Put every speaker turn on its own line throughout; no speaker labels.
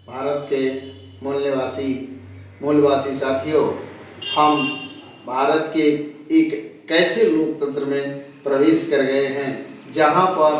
भारत के मूलवासी साथियों, हम भारत के एक कैसे लोकतंत्र में प्रवेश कर गए हैं जहां पर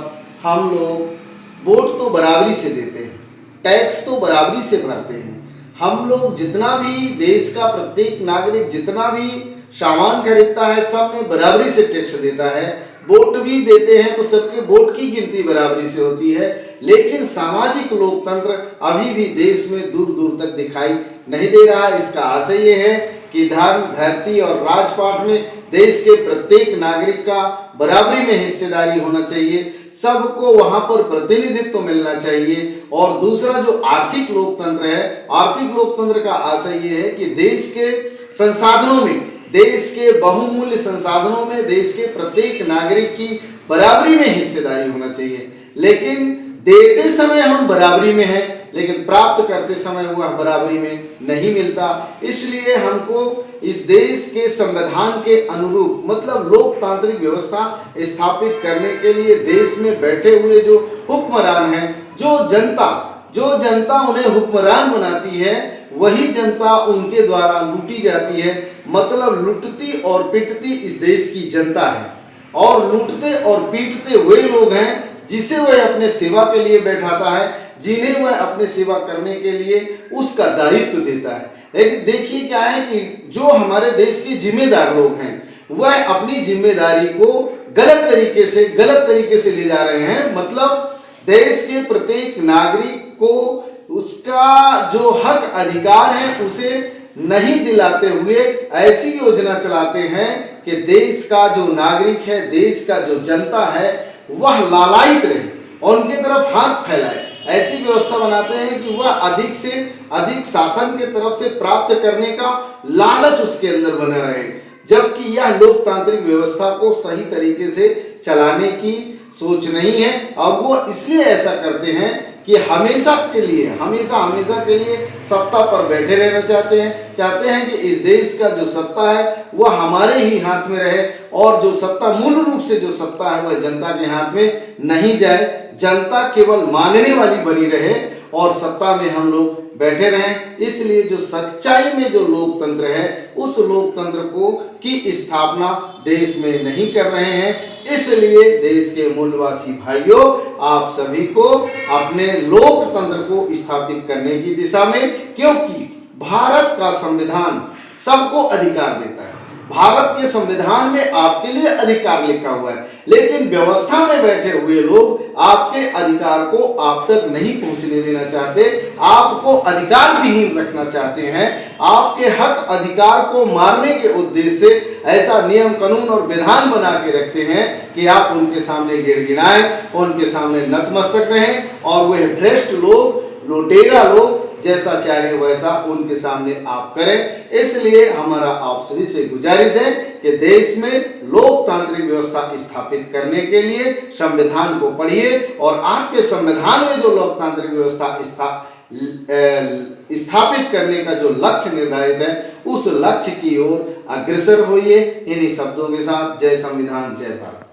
हम लोग वोट तो बराबरी से देते हैं, टैक्स तो बराबरी से भरते हैं। हम लोग जितना भी देश का प्रत्येक नागरिक जितना भी सामान खरीदता है सब में बराबरी से टैक्स देता है। वोट भी देते हैं तो सबके वोट की गिनती बराबरी से होती है। लेकिन सामाजिक लोकतंत्र अभी भी देश में दूर दूर तक दिखाई नहीं दे रहा। इसका आशय ये है कि धर्म, धरती और राजपाट में देश के प्रत्येक नागरिक का बराबरी में हिस्सेदारी होना चाहिए, सबको वहां पर प्रतिनिधित्व मिलना चाहिए। और दूसरा जो आर्थिक लोकतंत्र है, आर्थिक लोकतंत्र का आशय ये है कि देश के संसाधनों में, देश के बहुमूल्य संसाधनों में देश के प्रत्येक नागरिक की बराबरी में हिस्सेदारी होना चाहिए। लेकिन देते समय हम बराबरी में हैं, लेकिन प्राप्त करते समय वह बराबरी में नहीं मिलता। इसलिए हमको इस देश के संविधान के अनुरूप मतलब लोकतांत्रिक व्यवस्था स्थापित करने के लिए देश में बैठे हुए जो हुक्मरान हैं, जो जनता उन्हें हुक्मरान बनाती है, वही जनता उनके द्वारा लूटी जाती है। मतलब लूटती और पीटती इस देश की जनता है, और लूटते और पीटते वे लोग हैं जिसे वह अपने सेवा के लिए बैठाता है, जिन्हें वह अपने सेवा करने के लिए उसका दायित्व देता है। लेकिन देखिए क्या है कि जो हमारे देश के जिम्मेदार लोग हैं वह अपनी जिम्मेदारी को गलत तरीके से ले जा रहे हैं। मतलब देश के प्रत्येक नागरिक को उसका जो हक अधिकार है उसे नहीं दिलाते हुए ऐसी योजना चलाते हैं कि देश का जो नागरिक है, देश का जो जनता है वह लालायित रहे और उनके तरफ हाथ फैलाए। ऐसी व्यवस्था बनाते हैं कि वह अधिक से अधिक शासन के तरफ से प्राप्त करने का लालच उसके अंदर बना रहे, जबकि यह लोकतांत्रिक व्यवस्था को सही तरीके से चलाने की सोच नहीं है। और वो इसलिए ऐसा करते हैं कि हमेशा के लिए सत्ता पर बैठे रहना चाहते हैं कि इस देश का जो सत्ता है वह हमारे ही हाथ में रहे, और जो सत्ता मूल रूप से जो सत्ता है वह जनता के हाथ में नहीं जाए, जनता केवल मांगने वाली बनी रहे और सत्ता में हम लोग बैठे रहें। इसलिए जो सच्चाई में जो लोकतंत्र है उस लोकतंत्र को की स्थापना देश में नहीं कर रहे हैं। इसलिए देश के मूलवासी भाइयों, आप सभी को अपने लोकतंत्र को स्थापित करने की दिशा में, क्योंकि भारत का संविधान सबको अधिकार देता है, भारत के संविधान में आपके लिए अधिकार लिखा हुआ है, लेकिन व्यवस्था में बैठे हुए लोग आपके अधिकार को आप तक नहीं पहुंचने देना चाहते, आपको अधिकार विहीन रखना चाहते हैं। आपके हक अधिकार को मारने के उद्देश्य से ऐसा नियम कानून और विधान बना के रखते हैं कि आप उनके सामने गिड़गिड़ाएं, उनके सामने नतमस्तक रहें, और वह भ्रष्ट लोग, लुटेरा लोग जैसा चाहे वैसा उनके सामने आप करें। इसलिए हमारा आप सभी से गुजारिश है कि देश में लोकतांत्रिक व्यवस्था स्थापित करने के लिए संविधान को पढ़िए, और आपके संविधान में जो लोकतांत्रिक व्यवस्था स्थापित करने का जो लक्ष्य निर्धारित है उस लक्ष्य की ओर अग्रसर होइए। इन्हीं शब्दों के साथ जय संविधान, जय भारत।